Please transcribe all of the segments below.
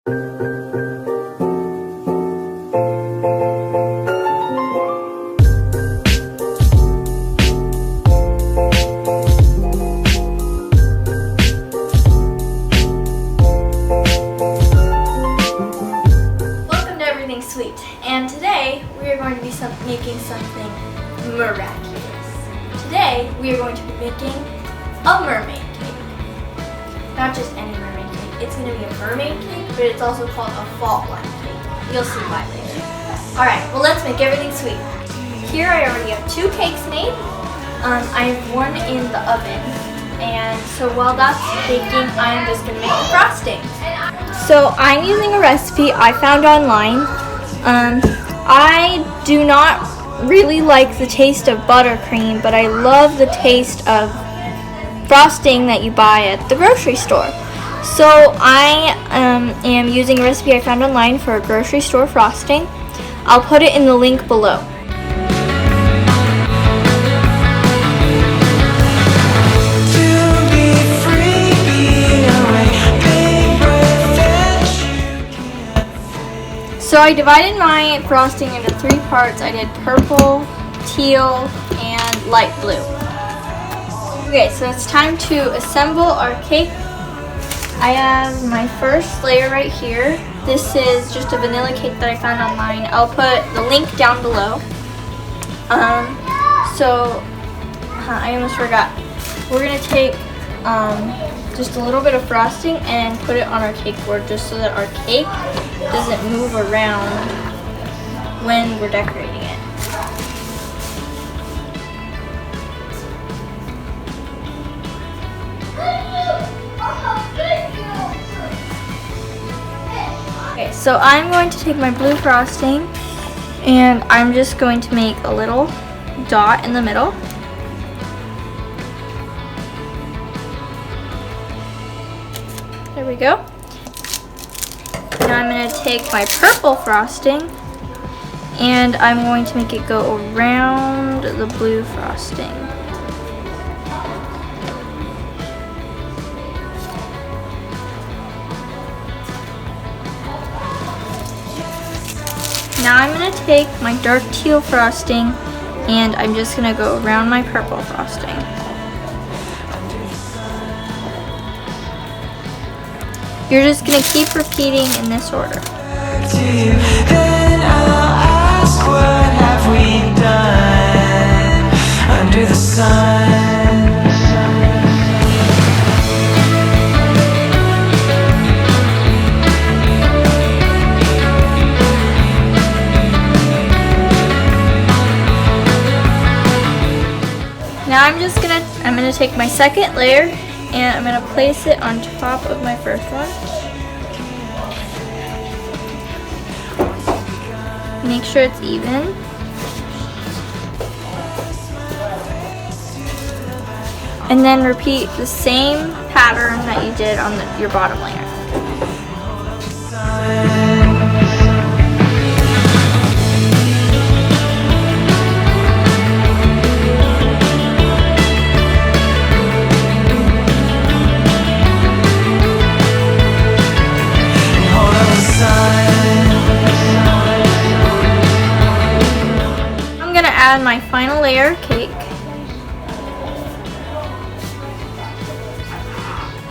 Sweet, and today we are going to be making something miraculous. Today we are going to be making a mermaid cake. Not just any mermaid cake, it's going to be a mermaid cake, but it's also called a fault-line cake. You'll see why later. Alright, well let's make everything sweet. Here I already have 2 cakes made. I have one in the oven, and so while that's baking, I'm just going to make the frosting. So I'm using a recipe I found online. I do not really like the taste of buttercream, but I love the taste of frosting that you buy at the grocery store. So I am using a recipe I found online for a grocery store frosting. I'll put it in the link below. So I divided my frosting into 3 parts. I did purple, teal, and light blue. Okay, so it's time to assemble our cake. I have my first layer right here. This is just a vanilla cake that I found online. I'll put the link down below. I almost forgot. We're gonna take just a little bit of frosting and put it on our cake board just so that our cake doesn't move around when we're decorating it. Okay, so I'm going to take my blue frosting and I'm just going to make a little dot in the middle. There we go. Now I'm going to take my purple frosting and I'm going to make it go around the blue frosting. Now I'm going to take my dark teal frosting and I'm just going to go around my purple frosting. You're just going to keep repeating in this order. Then I'll ask, what have we done under the sun? Now I'm gonna take my second layer and I'm going to place it on top of my first one. Make sure it's even. And then repeat the same pattern that you did on your bottom layer. Add my final layer of cake.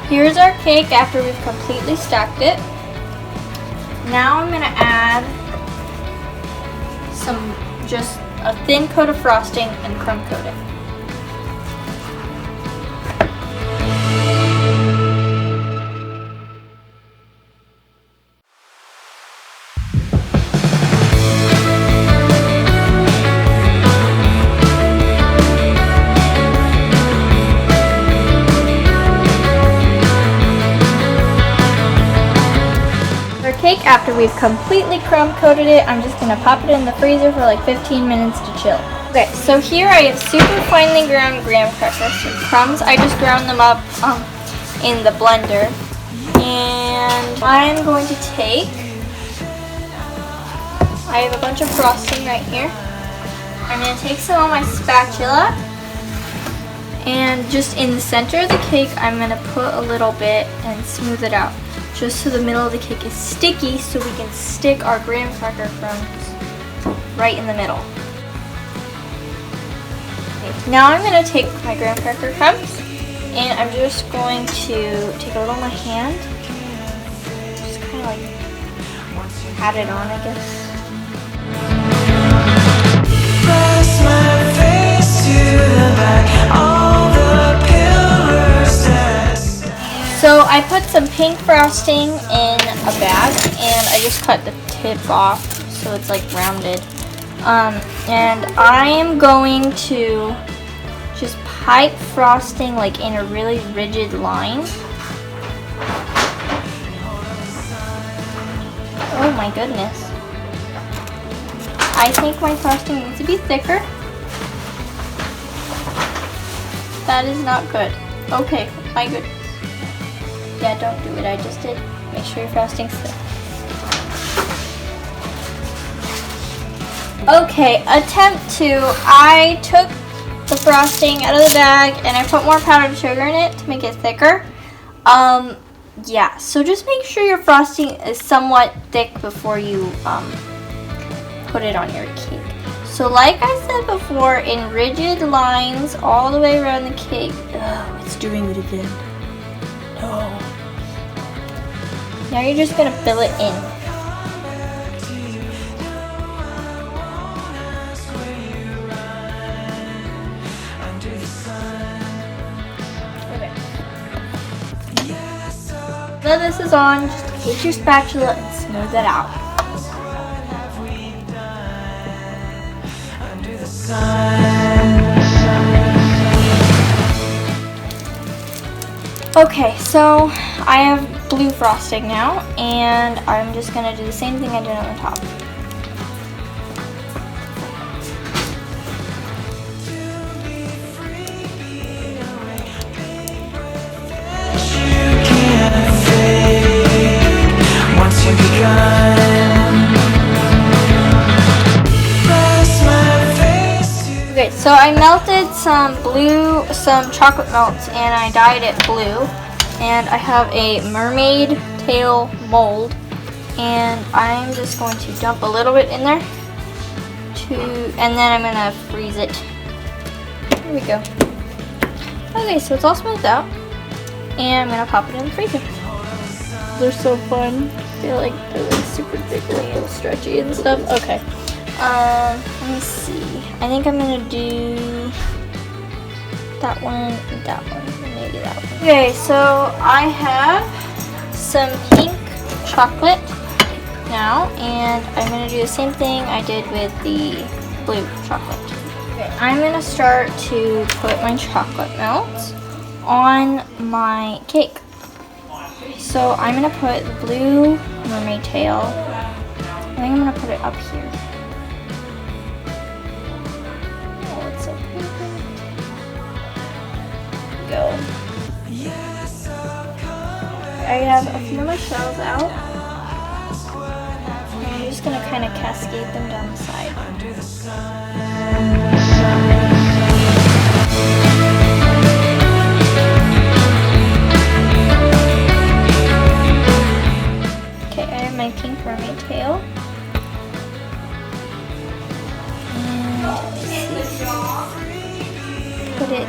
Here's our cake after we've completely stacked it. Now I'm going to add just a thin coat of frosting and crumb coat it. Cake after we've completely crumb coated it. I'm just going to pop it in the freezer for like 15 minutes to chill. Okay, so here I have super finely ground graham crackers and crumbs. I just ground them up in the blender. And I'm going to take, I have a bunch of frosting right here. I'm going to take some on my spatula and just in the center of the cake I'm going to put a little bit and smooth it out. just so the middle of the cake is sticky so we can stick our graham cracker crumbs right in the middle. Okay, now I'm going to take my graham cracker crumbs and I'm just going to take a little in my hand, just kind of like pat it on, I guess. So I put some pink frosting in a bag and I just cut the tip off so it's like rounded. And I am going to just pipe frosting like in a really rigid line. Oh my goodness. I think my frosting needs to be thicker. That is not good. Okay, my goodness. Yeah, don't do what I just did. Make sure your frosting's thick. Okay, attempt 2. I took the frosting out of the bag and I put more powdered sugar in it to make it thicker. Yeah, so just make sure your frosting is somewhat thick before you put it on your cake. So like I said before, in rigid lines all the way around the cake. Oh, it's doing it again. No. Now you're just gonna fill it in. Okay. Now this is on, just take your spatula and smooth it out. Okay, so I have blue frosting now, and I'm just going to do the same thing I did on the top. Okay, so I melted some chocolate melts and I dyed it blue. And I have a mermaid tail mold and I'm just going to dump a little bit in there and then I'm going to freeze it. There we go. Okay, so it's all smoothed out and I'm going to pop it in the freezer. They're so fun. I feel like they're like super jiggly and stretchy and stuff. Okay. Let me see. I think I'm gonna do that one, maybe that one. Okay, so I have some pink chocolate now, and I'm gonna do the same thing I did with the blue chocolate. Okay, I'm gonna start to put my chocolate melt on my cake. So I'm gonna put the blue mermaid tail. I think I'm gonna put it up here. Oh, it's so perfect. Go. I have a few of my shells out. And I'm just gonna kind of cascade them down the side. My pink mermaid tail. And put it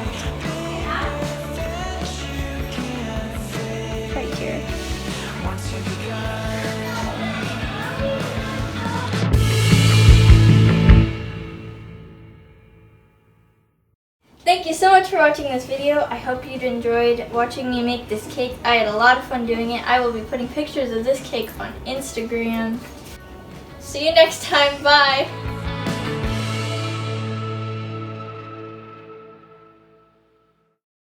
right here. Thank you so much for watching this video. I hope you enjoyed watching me make this cake. I had a lot of fun doing it. I will be putting pictures of this cake on Instagram. See you next time. Bye.